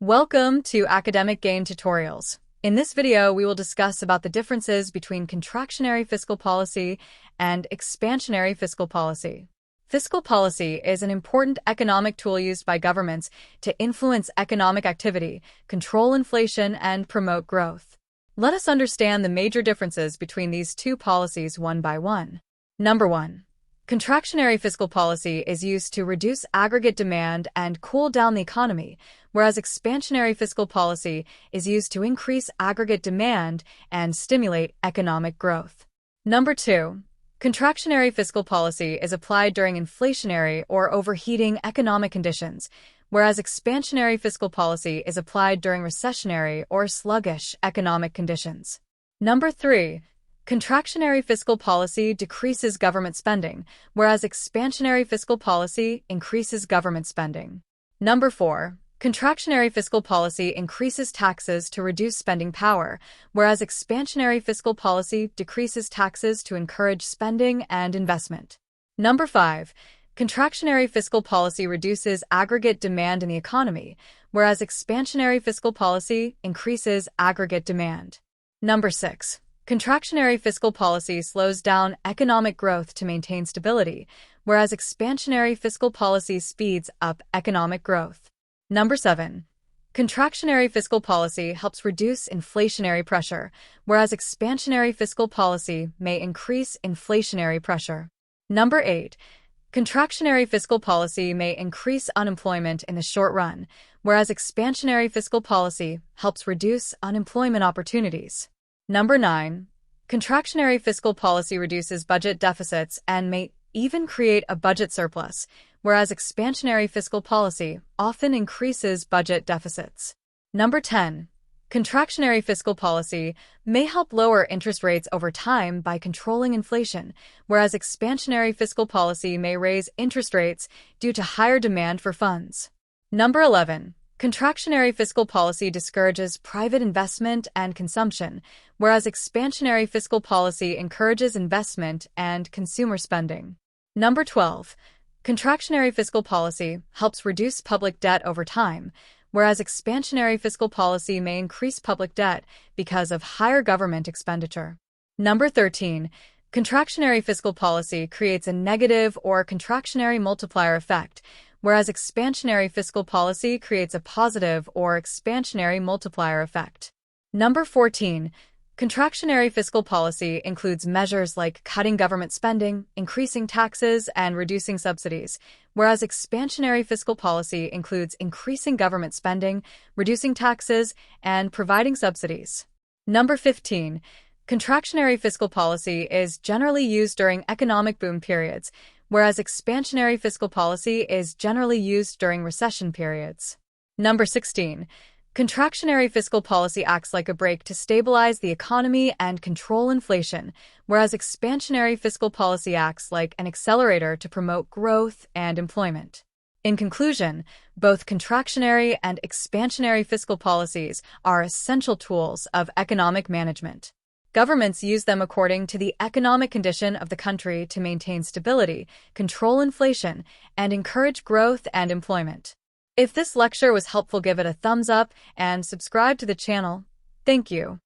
Welcome to Academic Gain Tutorials. In this video, we will discuss about the differences between contractionary fiscal policy and expansionary fiscal policy. Fiscal policy is an important economic tool used by governments to influence economic activity, control inflation, and promote growth. Let us understand the major differences between these two policies one by one. Number 1. Contractionary fiscal policy is used to reduce aggregate demand and cool down the economy, whereas expansionary fiscal policy is used to increase aggregate demand and stimulate economic growth. Number 2. Contractionary fiscal policy is applied during inflationary or overheating economic conditions, whereas expansionary fiscal policy is applied during recessionary or sluggish economic conditions. Number 3. Contractionary fiscal policy decreases government spending, whereas expansionary fiscal policy increases government spending. Number 4. Contractionary fiscal policy increases taxes to reduce spending power, whereas expansionary fiscal policy decreases taxes to encourage spending and investment. Number 5. Contractionary fiscal policy reduces aggregate demand in the economy, whereas expansionary fiscal policy increases aggregate demand. Number 6. Contractionary fiscal policy slows down economic growth to maintain stability, whereas expansionary fiscal policy speeds up economic growth. Number 7. Contractionary fiscal policy helps reduce inflationary pressure, whereas expansionary fiscal policy may increase inflationary pressure. Number 8. Contractionary fiscal policy may increase unemployment in the short run, whereas expansionary fiscal policy helps reduce unemployment opportunities. Number 9. Contractionary fiscal policy reduces budget deficits and may even create a budget surplus, whereas expansionary fiscal policy often increases budget deficits. Number 10. Contractionary fiscal policy may help lower interest rates over time by controlling inflation, whereas expansionary fiscal policy may raise interest rates due to higher demand for funds. Number 11. Contractionary fiscal policy discourages private investment and consumption, whereas expansionary fiscal policy encourages investment and consumer spending. Number 12. Contractionary fiscal policy helps reduce public debt over time, whereas expansionary fiscal policy may increase public debt because of higher government expenditure. Number 13. Contractionary fiscal policy creates a negative or contractionary multiplier effect, whereas expansionary fiscal policy creates a positive or expansionary multiplier effect. Number 14. Contractionary fiscal policy includes measures like cutting government spending, increasing taxes, and reducing subsidies, whereas expansionary fiscal policy includes increasing government spending, reducing taxes, and providing subsidies. Number 15. Contractionary fiscal policy is generally used during economic boom periods, whereas expansionary fiscal policy is generally used during recession periods. Number 16. Contractionary fiscal policy acts like a brake to stabilize the economy and control inflation, whereas expansionary fiscal policy acts like an accelerator to promote growth and employment. In conclusion, both contractionary and expansionary fiscal policies are essential tools of economic management. Governments use them according to the economic condition of the country to maintain stability, control inflation, and encourage growth and employment. If this lecture was helpful, give it a thumbs up and subscribe to the channel. Thank you.